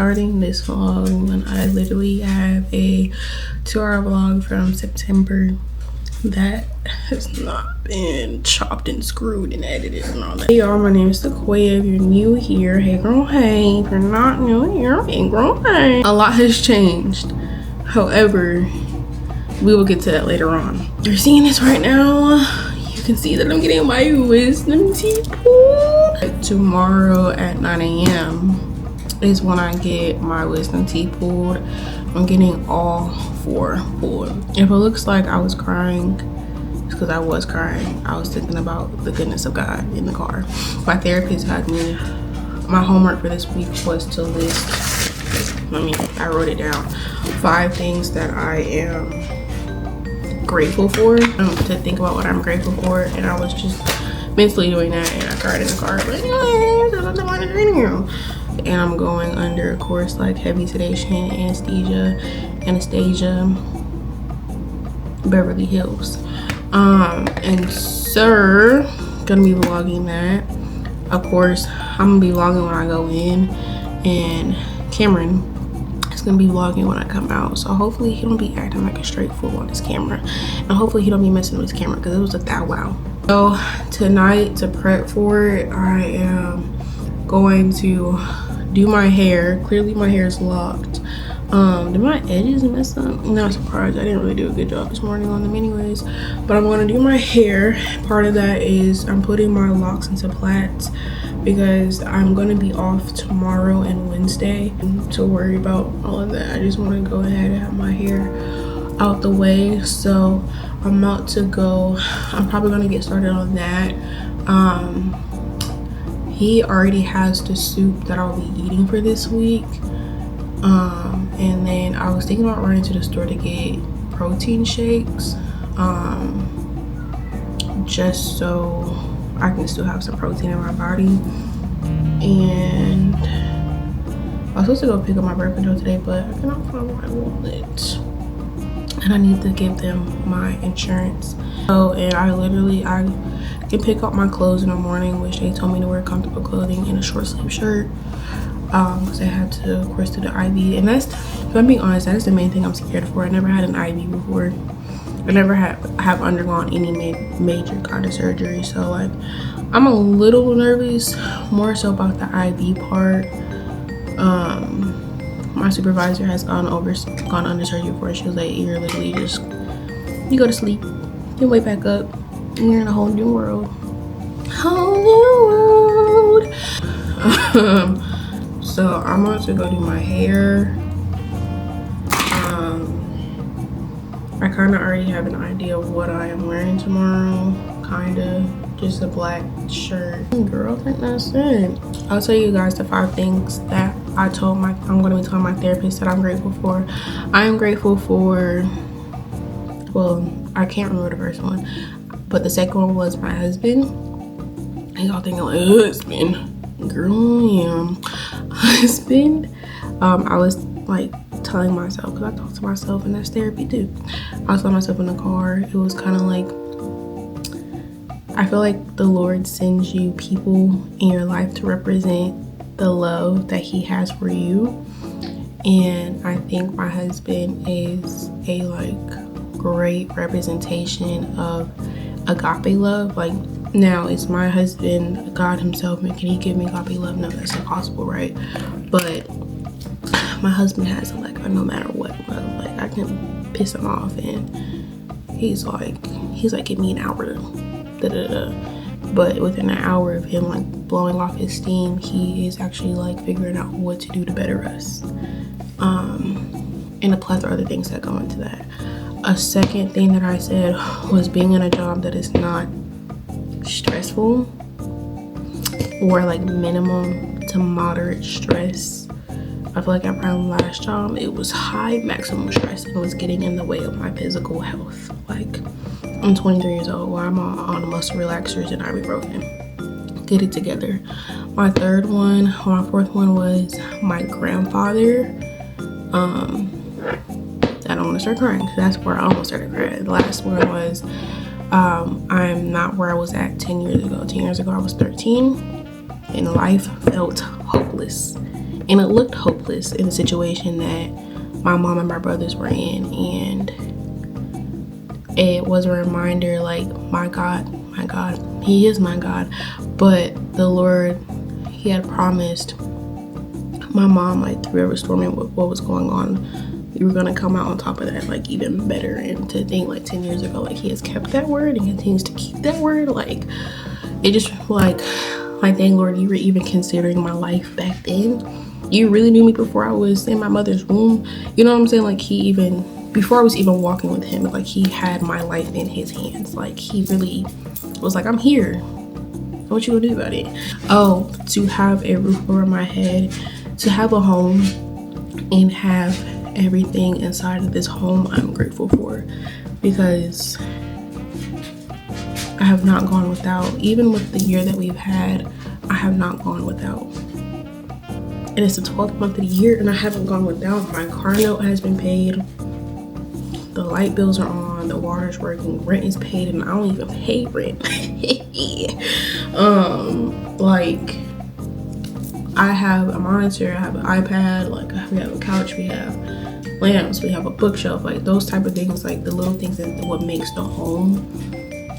Starting this vlog when I literally have a 2-hour vlog from September that has not been chopped and screwed and edited and all that. Hey y'all, my name is Sequoia. If you're new here, hey girl, hey. If you're not new here, hey girl, hey. A lot has changed. However, we will get to that later on. You're seeing this right now. You can see that I'm getting my wisdom teeth pulled. Tomorrow at 9 a.m. is when I get my wisdom teeth pulled. I'm getting all 4 pulled. If it looks like I was crying, it's because I was crying. I was thinking about the goodness of God in the car. My therapist had me, my homework for this week was to list, I wrote it down, 5 things that I am grateful for, to think about what I'm grateful for, and I was just mentally doing that, and I cried in the car. And I'm going under a course like heavy sedation, anesthesia, Beverly Hills. And sir, gonna be vlogging that. Of course, I'm gonna be vlogging when I go in, and Cameron is gonna be vlogging when I come out. So hopefully he don't be acting like a straight fool on his camera, and hopefully he don't be messing with his camera because it was a thou wow. So tonight, to prep for it, I am going to do my hair. Clearly my hair is locked. Did my edges mess up? I'm not surprised. I didn't really do a good job this morning on them anyways, but I'm going to do my hair. Part of that is I'm putting my locks into plaits because I'm going to be off tomorrow and Wednesday to worry about all of that. I just want to go ahead and have my hair out the way. So I'm about to go, I'm probably going to get started on that. He already has the soup that I'll be eating for this week. And then I was thinking about running to the store to get protein shakes, just so I can still have some protein in my body. And I was supposed to go pick up my birth control today, but I cannot find my wallet. And I need to give them my insurance. So, and I can pick up my clothes in the morning, which they told me to wear comfortable clothing and a short sleeve shirt, because I had to, of course, do the IV. And that's, if I'm being honest, that is the main thing I'm scared for. I never had an IV before. I never have undergone any major kind of surgery, so like I'm a little nervous, more so about the IV part. My supervisor has gone under surgery before. She was like, you're literally just, you go to sleep, you wake back up, and you're in a whole new world. So I'm about to go do my hair. I kind of already have an idea of what I am wearing tomorrow. Just a black shirt. Girl, I think that's it. I'll tell you guys the 5 things that I'm going to be telling my therapist that I'm grateful for. I am grateful for, well, I can't remember the first one, but the second one was my husband. And y'all thinking like, husband? Girl, yeah. Husband. I was like telling myself, because I talk to myself and that's therapy too. I was telling myself in the car, it was kind of like, I feel like the Lord sends you people in your life to represent the love that he has for you. And I think my husband is a like great representation of agape love. Like, now is my husband God himself, and can he give me agape love? No, that's impossible, right? But my husband has like a no matter what love. Like, I can piss him off and he's like give me an hour, but within an hour of him like blowing off his steam, he is actually like figuring out what to do to better us, and a plethora of other things that go into that. A second thing that I said was being in a job that is not stressful, or like minimum to moderate stress. I feel like at my last job, it was high maximum stress and it was getting in the way of my physical health. Like, I'm 23 years old, while I'm on muscle relaxers and ibuprofen. Get it together. My fourth one was my grandfather. I don't want to start crying because that's where I almost started crying. The last one was I'm not where I was at 10 years ago. 10 years ago I was 13 and life felt hopeless. and it looked hopeless in the situation that my mom and my brothers were in. And it was a reminder, like, my God, he is my God, but the Lord, he had promised my mom, like, through every storm and what was going on, we were gonna come out on top of that, like, even better. And to think, like, 10 years ago, like, he has kept that word and continues to keep that word. Like, it just like dang, Lord, you were even considering my life back then. You really knew me before I was in my mother's womb. You know what I'm saying? Like, he even, before I was even walking with him, like, he had my life in his hands. Like, he really was like, I'm here, what you gonna do about it? Oh, to have a roof over my head, to have a home and have everything inside of this home, I'm grateful for, because I have not gone without. Even with the year that we've had, I have not gone without. And it's the 12th month of the year and I haven't gone without. My car note has been paid, the light bills are on, the water's working, rent is paid, and I don't even pay rent. Like, I have a monitor, I have an iPad, like, we have a couch, we have lamps, we have a bookshelf, like, those type of things, like the little things that what makes the home,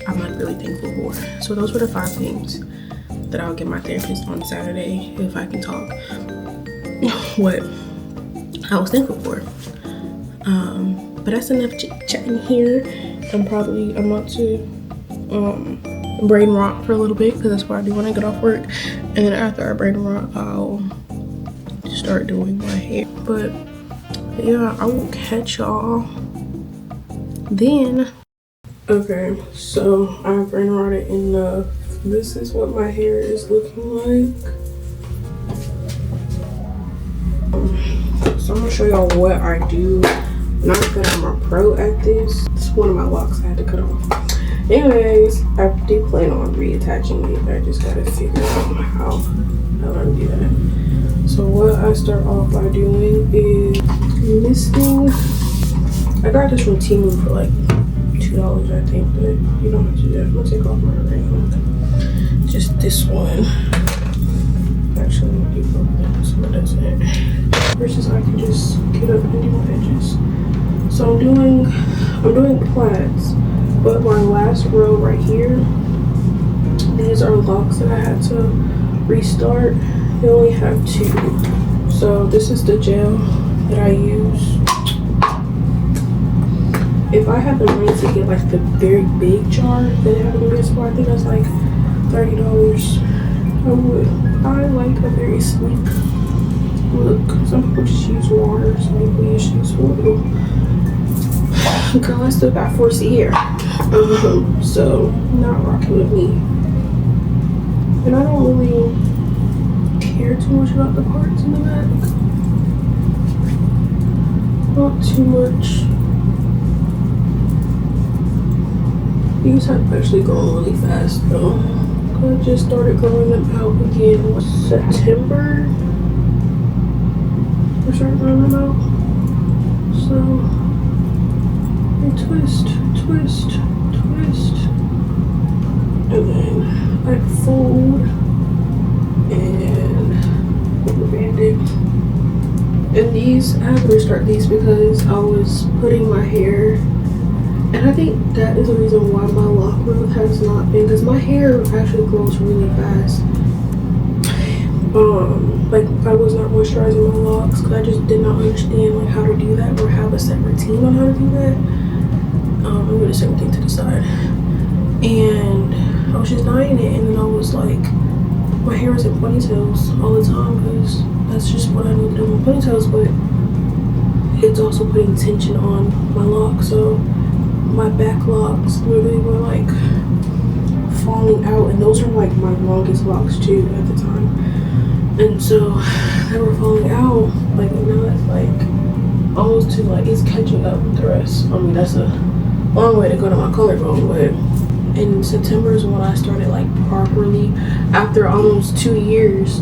I'm like really thankful for. So those were the 5 things that I'll get my therapist on Saturday, if I can talk, what I was thankful for. But that's enough chatting here. I'm about to brain rot for a little bit, because that's what I do when I get off work. And then after I brain rot, I'll start doing my hair. But yeah, I will catch y'all then. Okay, so I've brain rotted enough. This is what my hair is looking like. So I'm gonna show y'all what I do. Not that I'm a pro at this. It's one of my locks I had to cut off. Anyways, I do plan on reattaching it. I just gotta figure out how to do that. So what I start off by doing is misting. I got this from Temu for like $2, I think, but you don't have to do that. I'm gonna take off my ring. Just this one. Actually, I'm gonna do both of them so that's it. Versus I can just get up and do my edges. So I'm doing plaids, but my last row right here, these are locks that I had to restart. They only have 2. So this is the gel that I use. If I had the money to get like the very big jar that they have in the store, I think that's like $30. I would. I like a very sleek look. Some people just use water, some people just use oil. Girl, I still got 4C hair. So not rocking with me. And I don't really care too much about the parts in the back. Not too much. These have actually grown really fast though. I just started growing them out again in September. I started growing them out. So I twist, and then I fold and rubber band it. And these, I had to restart these because I was putting my hair, and I think that is the reason why my lock growth has not been, because my hair actually grows really fast. Like, I was not moisturizing my locks because I just did not understand like how to do that or have a set routine on how to do that. I'm gonna set everything to the side, and I was just dyeing it, and then I was like, my hair was in ponytails all the time because that's just what I need to do with my ponytails, but it's also putting tension on my locks, so my back locks literally were like falling out, and those are like my longest locks too at the time, and so they were falling out. Like now it's like almost to like it's catching up with the rest. I mean, that's a long way to go to my collarbone, but in September is when I started like properly, after almost 2 years.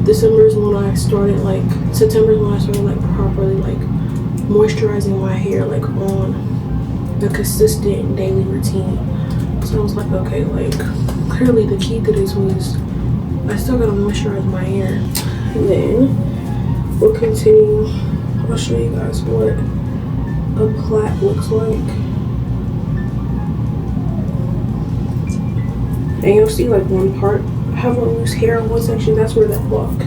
September is when I started like properly like moisturizing my hair like on the consistent daily routine. So I was like, okay, like clearly the key to this was I still gotta moisturize my hair. And then we'll continue. I'll show you guys what a plait looks like. And you'll see like one part I have a loose hair on one section. That's where that lock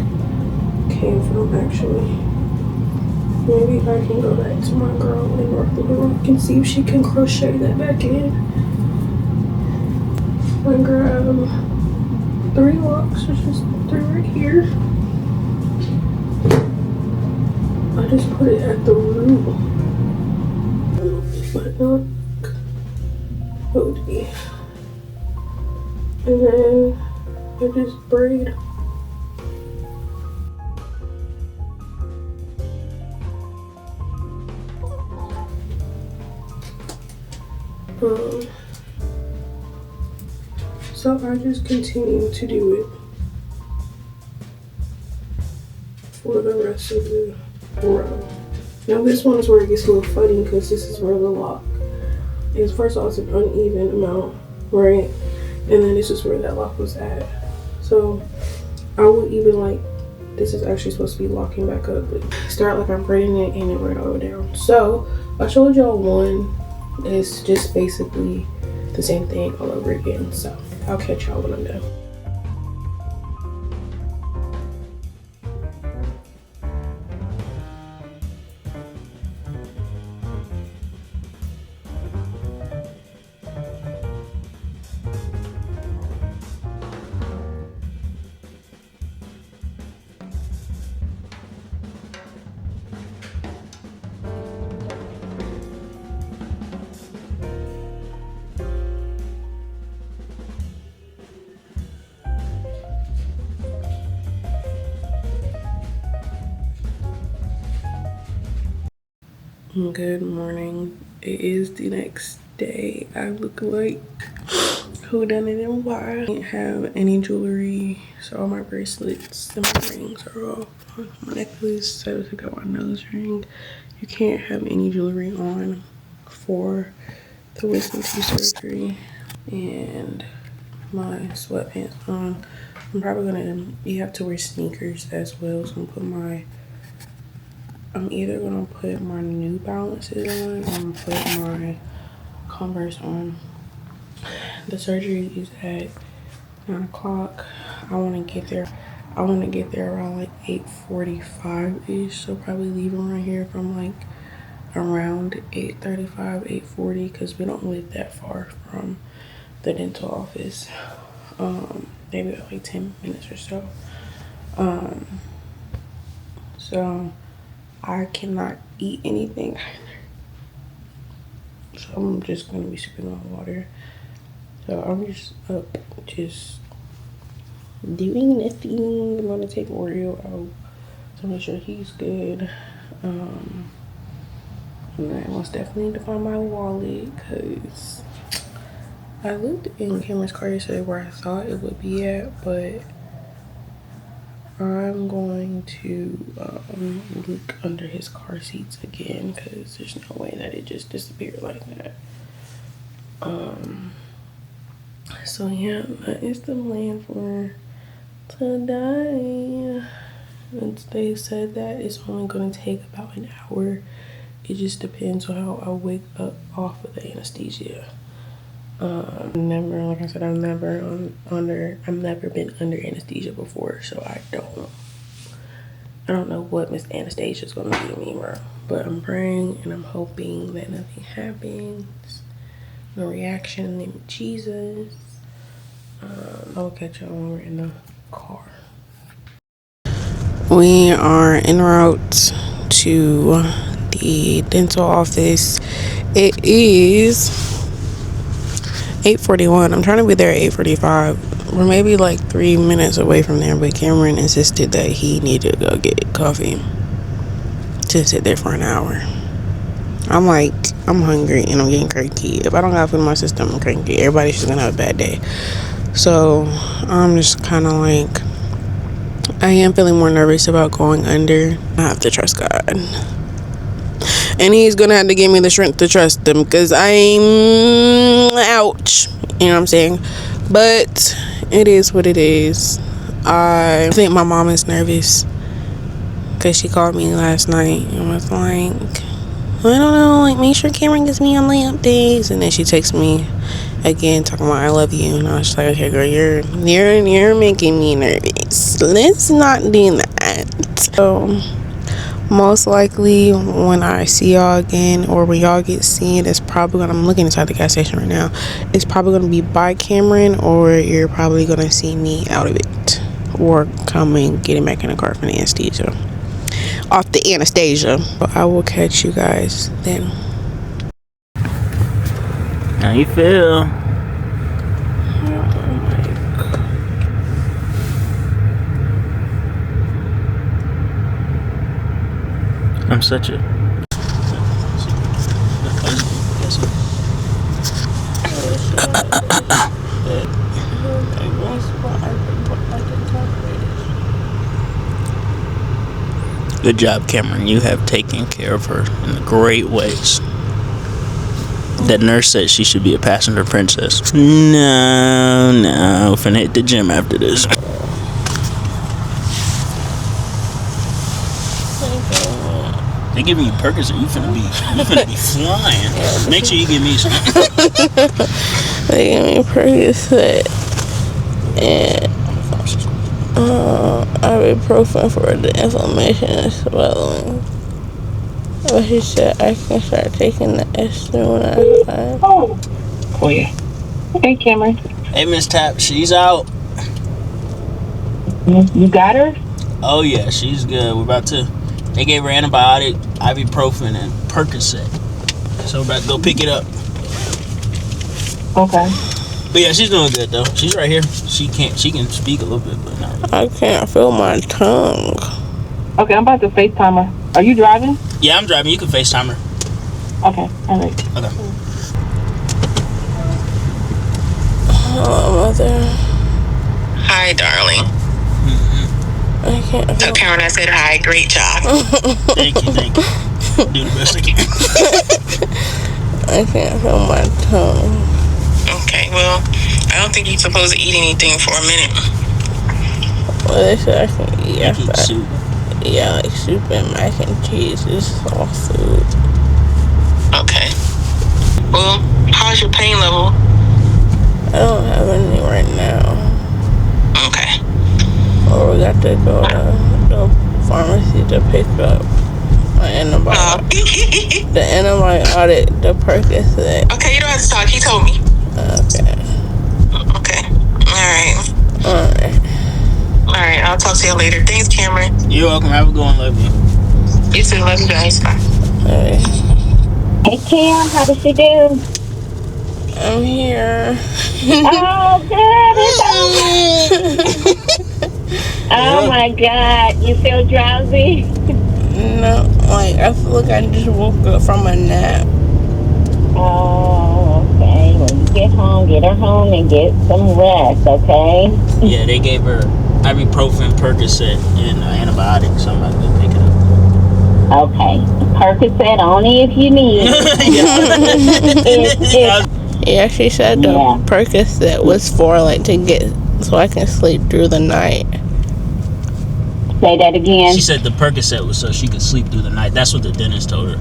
came from actually. Maybe I can go back to my girl and work the rock and see if she can crochet that back in. I grab 3 locks, there's just 3 right here. I just put it at the root, but not OD. And then I just braid. So I just continue to do it for the rest of the row. Now this one is where it gets a little funny because this is where the lock is. First of all, it's an uneven amount, right? And then this is where that lock was at. So I would even like, this is actually supposed to be locking back up, but start like I'm braiding it and it right all down. So I showed y'all one. It's just basically the same thing all over again. So I'll catch y'all when I'm done. Good morning. It is the next day. I look like who done it and why. I don't have any jewelry, so all my bracelets and my rings are off. My necklace, I took out my nose ring. You can't have any jewelry on for the wisdom teeth surgery. And my sweatpants on. I'm probably gonna, you have to wear sneakers as well, so I'm either gonna put my New Balances on or I'm gonna put my Converse on. The surgery is at 9 o'clock. I wanna get there around like 8:45-ish. So probably leave around here from like around 8:35, 8:40, because we don't live that far from the dental office. Maybe like 10 minutes or so. So I cannot eat anything either. So I'm just gonna be sipping on water. So I'm just up, just doing nothing. I'm gonna take Oreo out to make sure he's good. And I most definitely need to find my wallet because I looked in Cameron's car yesterday where I thought it would be at, but I'm going to look under his car seats again because there's no way that it just disappeared like that. So yeah, that is the plan for today. And they said that it's only going to take about an hour. It just depends on how I wake up off of the anesthesia. Never, like I said, I've never been under anesthesia before, so I don't know what Miss Anastasia is gonna do to me, bro. But I'm praying and I'm hoping that nothing happens, no reaction in the name of Jesus. I'll catch y'all when we're in the car. We are en route to the dental office. It is 8:41. I'm trying to be there at 8:45. We're maybe like 3 minutes away from there, but Cameron insisted that he needed to go get coffee to sit there for an hour. I'm like, I'm hungry and I'm getting cranky. If I don't have food in my system, I'm cranky. Everybody's just gonna have a bad day. So I'm just kind of like, I am feeling more nervous about going under. I have to trust God. And he's gonna have to give me the strength to trust him because I'm ouch. You know what I'm saying? But it is what it is. I think my mom is nervous. because she called me last night and was like, I don't know, like, make sure Cameron gets me on the updates. And then she texts me again talking about I love you, and I was like, okay, girl, you're making me nervous. Let's not do that. So most likely when I see y'all again, or when y'all get seen, it's probably gonna, I'm looking inside the gas station right now, it's probably gonna be by Cameron, or you're probably gonna see me out of it, or coming getting back in the car from the anesthesia, off the anesthesia. But I will catch you guys then. How you feel? I'm such a... Good job, Cameron. You have taken care of her in great ways. That nurse said she should be a passenger princess. No. Finna hit the gym after this. They giving you Percocet, you finna be flying. Make sure you give me some. They gave me Percocet and ibuprofen for the inflammation and swelling. But he said I can start taking the extra when I find. Oh yeah. Okay, Cameron. Hey, Miss Tap, she's out. You got her? Oh yeah, she's good. We're about to. They gave her antibiotic, ibuprofen, and Percocet. So we're about to go pick it up. Okay. But yeah, she's doing good though. She's right here. She can speak a little bit, but not really. I can't feel my tongue. Okay, I'm about to FaceTime her. Are you driving? Yeah, I'm driving. You can FaceTime her. Okay, all right. Okay. Oh, mother. Hi, darling. I can't feel. So Karen, I said hi. Great job. Thank you. Do the best I can. I can't feel my tongue. Okay, well, I don't think you're supposed to eat anything for a minute. Well, they said I can eat after. Soup. Yeah, like soup and mac and cheese is all food. Okay. Well, how's your pain level? I don't have any right now. Okay. Or we got to go to the pharmacy to pick up my antibiotic. The antibiotic, the Percocet. Okay, you don't have to talk. He told me. Okay. Okay. All right, I'll talk to you later. Thanks, Cameron. You're welcome. Have a good one. Love you. You too. Love you guys. Bye. Alright. Hey, Cam, how did she do? I'm here. Oh, good. It's over. Oh, my God. You feel drowsy? No, like, I feel like I just woke up from a nap. Oh, okay. When you get her home and get some rest, okay? Yeah, they gave her ibuprofen, Percocet, and antibiotics. So I'm about to go pick it up. Okay. Percocet only if you need it. Yeah, she said the Percocet was for, like, to get, so I can sleep through the night. Say that again. She said the Percocet was so she could sleep through the night. That's what the dentist told her.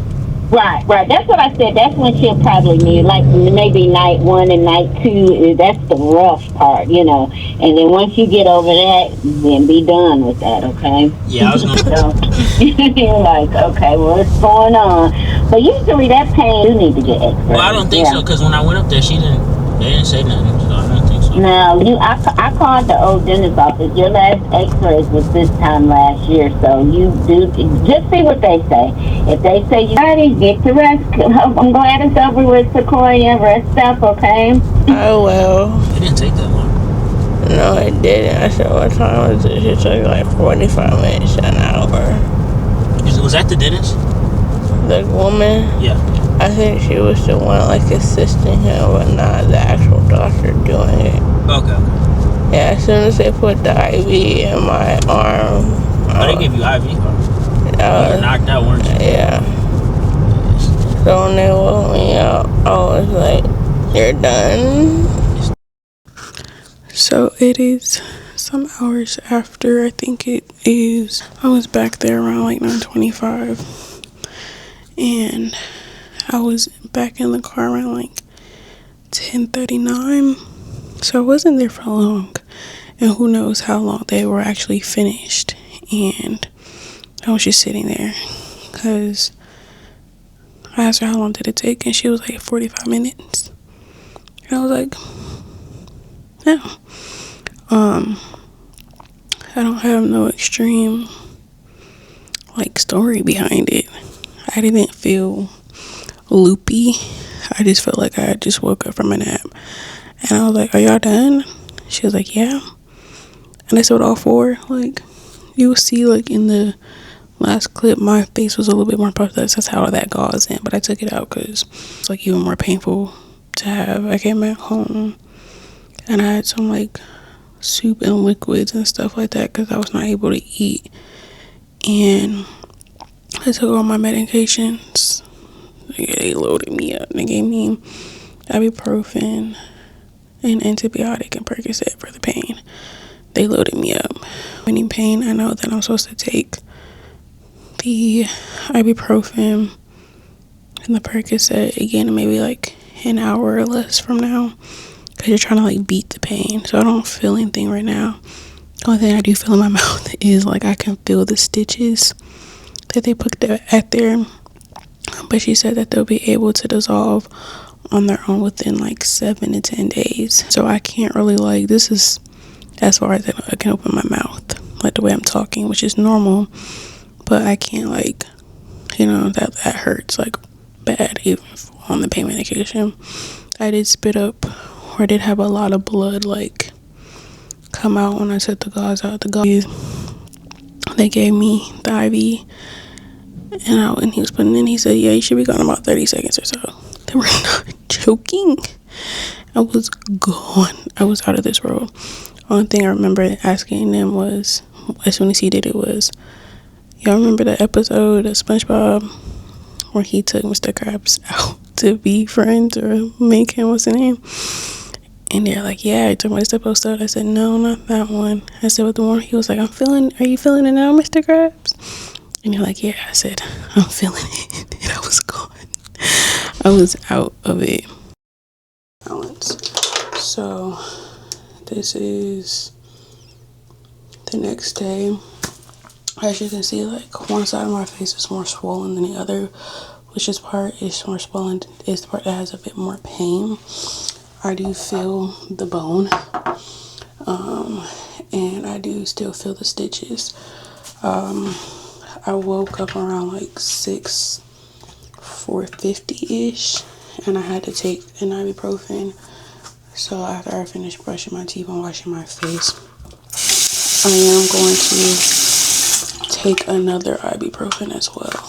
Right. That's what I said. That's when she'll probably need, like, maybe night 1 and night 2. That's the rough part, you know. And then once you get over that, then be done with that, okay? Yeah, I was going to... You're like, okay, what's going on? But usually that pain, you need to get x-rays. Well, I don't think so, because when I went up there, they didn't say nothing, so I don't think so. No, I called the old dentist office. Your last x-rays was this time last year, so you do, just see what they say. If they say you're ready, get to rest. I'm glad it's over with, Sequoia. Rest up, okay? I will. It didn't take that long. No, it didn't. I said, what time was it? It took like 45 minutes, an hour. Was that the dentist? The woman? Yeah. I think she was the one, like, assisting him, but not the actual doctor doing it. Okay. Yeah, as soon as they put the IV in my arm. Oh, they gave you IV? You were knocked out, weren't you? Yeah. So when they woke me up, I was like, you're done. So it is some hours after, I think it is. I was back there around like 9:25, and I was back in the car around like 10:39. So I wasn't there for long, and who knows how long they were actually finished. And I was just sitting there because I asked her how long did it take, and she was like 45 minutes. And I was like, no. I don't have no extreme like story behind it. I didn't feel loopy. I just felt like I just woke up from a nap. And I was like, are y'all done? She was like, yeah. And I said, all four. Like, you will see like in the last clip, my face was a little bit more puffed up. That's how that gauze in. But I took it out because it's like even more painful to have. I came back home and I had some like soup and liquids and stuff like that because I was not able to eat. And I took all my medications. They loaded me up. They gave me ibuprofen, an antibiotic, and Percocet for the pain. They loaded me up. Any pain, I know that I'm supposed to take the ibuprofen and the Percocet again maybe like an hour or less from now, because you're trying to like beat the pain. So I don't feel anything right now. The only thing I do feel in my mouth is like I can feel the stitches that they put at there. But she said that they'll be able to dissolve on their own within like 7 to 10 days. So I can't really like, this is as far as I can open my mouth, like the way I'm talking, which is normal. But I can't like, you know, that hurts like bad even on the pain medication. I did spit up, or I did have a lot of blood like come out when I took the gauze out. The gauze they gave me the IV, and when he was putting it in, he said, yeah, you should be gone in about 30 seconds or so. They were not joking. I was gone. I was out of this world. Only thing I remember asking them was, as soon as he did it, was, y'all remember the episode of SpongeBob where he took Mr. Krabs out to be friends or make him, what's his name? And they're like, yeah, I took my episode. I said, no, not that one. I said, what the one? He was like, are you feeling it now, Mr. Krabs? And you're like, yeah. I said, I'm feeling it. And I was gone. I was out of it. Balance. So this is the next day. As you can see, like one side of my face is more swollen than the other, which is part is more swollen is the part that has a bit more pain. I do feel the bone, and I do still feel the stitches. I woke up around like 4:50-ish, and I had to take an ibuprofen. So after I finished brushing my teeth and washing my face, I am going to take another ibuprofen as well.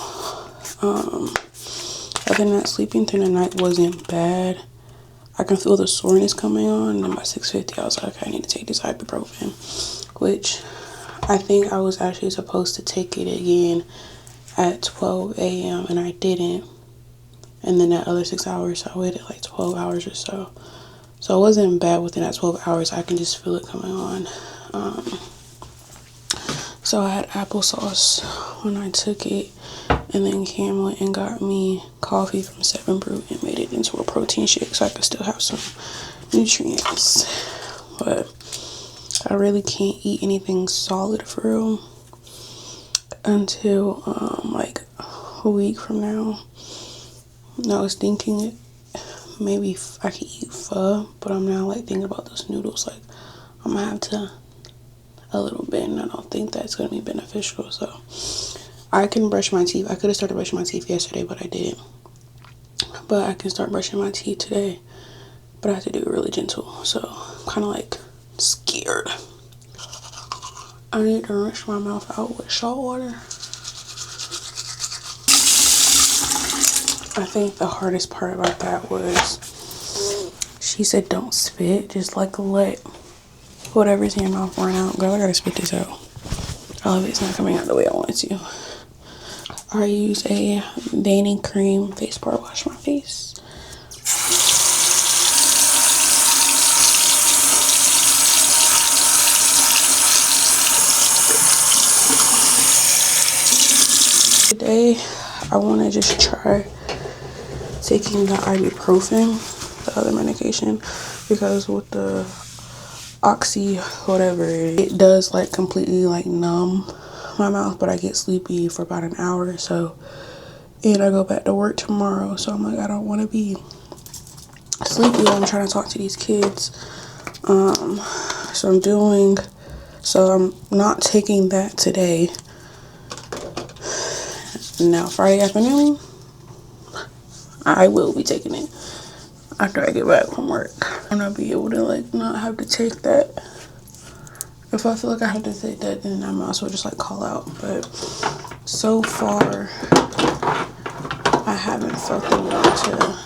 Other than that, sleeping through the night wasn't bad. I can feel the soreness coming on, and by 6:50 I was like, I need to take this ibuprofen, which I think I was actually supposed to take it again at 12 a.m. and I didn't. And then that other 6 hours, I waited like 12 hours or so. So it wasn't bad within that 12 hours. I can just feel it coming on. So I had applesauce when I took it. And then Cam went and got me coffee from 7 Brew and made it into a protein shake so I could still have some nutrients. But I really can't eat anything solid for real until like a week from now. And I was thinking maybe I could eat pho, but I'm now like thinking about those noodles. Like I'm gonna have to a little bit, and I don't think that's gonna be beneficial. So I can brush my teeth. I could have started brushing my teeth yesterday, but I didn't. But I can start brushing my teeth today, but I have to do it really gentle. So I'm kind of like scared. I need to rinse my mouth out with salt water. I think the hardest part about that was she said don't spit, just like let whatever's in your mouth run out. Girl, I gotta spit this out. All of it's not coming out the way I want it to. I use a Vanity Cream face bar to wash my face. Today, I want to just try taking the ibuprofen, the other medication, because with the oxy whatever, it does like completely like numb my mouth, but I get sleepy for about an hour or so, and I go back to work tomorrow, so I'm like, I don't want to be sleepy while I'm trying to talk to these kids. So I'm not taking that today. Now Friday afternoon, I will be taking it after I get back from work. I'm gonna be able to like not have to take that. If I feel like I have to take that, then I might as well just like call out. But so far, I haven't felt the need to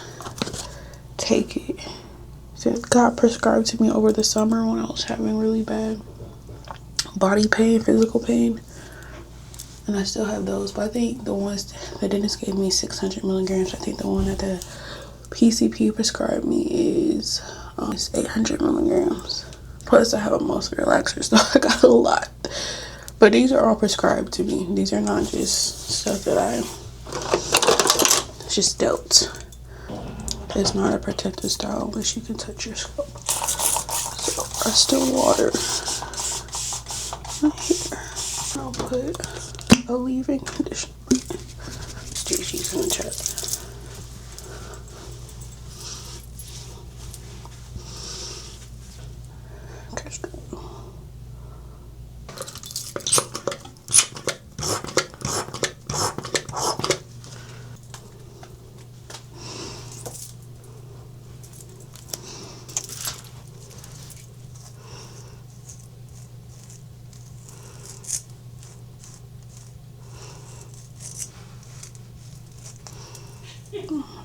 take it. Since it got prescribed to me over the summer when I was having really bad body pain, physical pain, and I still have those. But I think the ones the dentist gave me 600 milligrams. I think the one that the PCP prescribed me is 800 milligrams. Plus, I have a muscle relaxer, so I got a lot. But these are all prescribed to me. These are not just stuff that I just dealt. It's not a protective style unless you can touch your scalp. So I still water right here. I'll put a leave-in conditioner. Stacy's in the chat.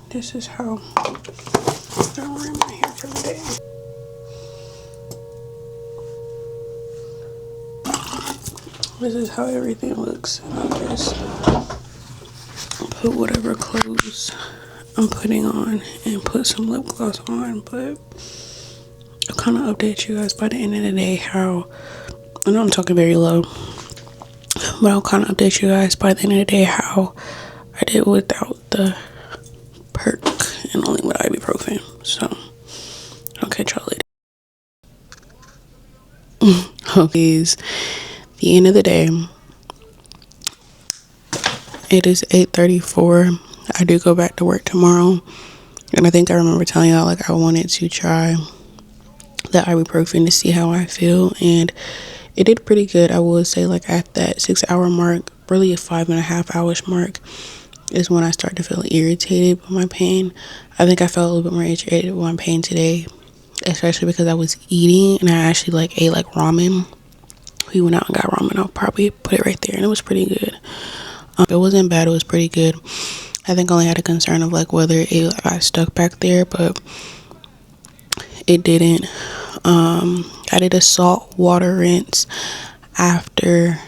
This is how I'm wearing my hair for the day. This is how everything looks. And I just put whatever clothes I'm putting on and put some lip gloss on. But I'll kind of update you guys by the end of the day how, I know I'm talking very low, but I'll kind of update you guys by the end of the day how I did without the perk and only with ibuprofen. So I'll catch y'all later. Okay, it's the end of the day. It is 8:34. I do go back to work tomorrow, and I think I remember telling y'all like I wanted to try the ibuprofen to see how I feel, and it did pretty good. I would say like at that 6-hour mark, really a 5.5 hours mark, is when I start to feel irritated with my pain. I think I felt a little bit more irritated with my pain today, especially because I was eating and I actually like ate like ramen. We went out and got ramen. I'll probably put it right there, and it was pretty good. It wasn't bad, it was pretty good. I think I only had a concern of like whether it got stuck back there, but it didn't. I did a salt water rinse after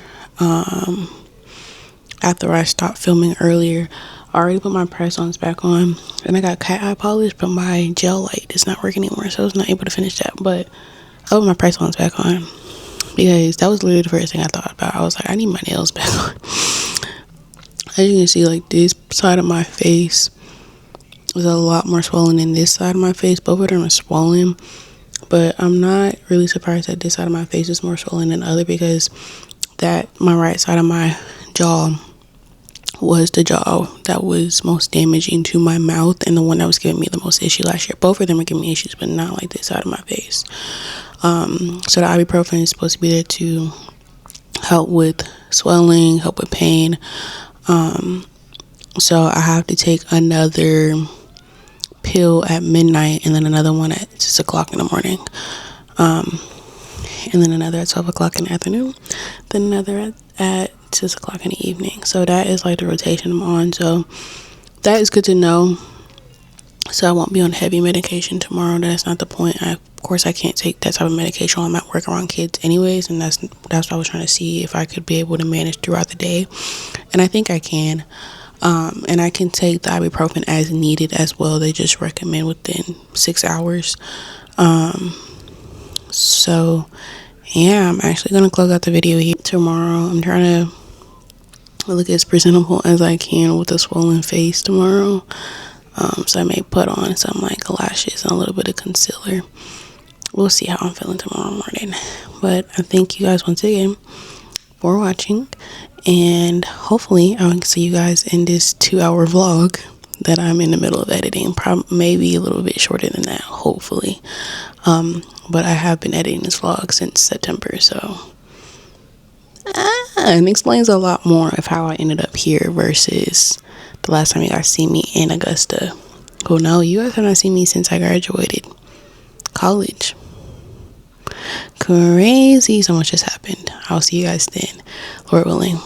I stopped filming earlier. I already put my press-ons back on, and I got cat eye polish, but my gel light does not work anymore, so I was not able to finish that. But I put my press-ons back on because that was literally the first thing I thought about. I was like, I need my nails back on. As you can see, like this side of my face is a lot more swollen than this side of my face. Both of them are swollen, but I'm not really surprised that this side of my face is more swollen than the other, because that my right side of my jaw was the jaw that was most damaging to my mouth and the one that was giving me the most issue last year. Both of them are giving me issues, but not like this side of my face. So the ibuprofen is supposed to be there to help with swelling, help with pain. So I have to take another pill at midnight, and then another one at 6 o'clock in the morning, and then another at 12 o'clock in the afternoon, then another at 6 o'clock in the evening. So that is like the rotation I'm on. So that is good to know. So I won't be on heavy medication tomorrow. That's not the point. Of course I can't take that type of medication while I'm at work around kids anyways, and that's what I was trying to see if I could be able to manage throughout the day, and I think I can. And I can take the ibuprofen as needed as well. They just recommend within 6 hours. So yeah, I'm actually gonna close out the video here tomorrow. I'm trying to look as presentable as I can with a swollen face tomorrow. So I may put on some like lashes and a little bit of concealer. We'll see how I'm feeling tomorrow morning. But I thank you guys once again for watching, and hopefully I will see you guys in this 2-hour vlog that I'm in the middle of editing. Maybe a little bit shorter than that, hopefully. But I have been editing this vlog since September, so and it explains a lot more of how I ended up here versus the last time you guys see me in Augusta. Oh no, you guys have not seen me since I graduated college. Crazy, so much has happened. I'll see you guys then, Lord willing.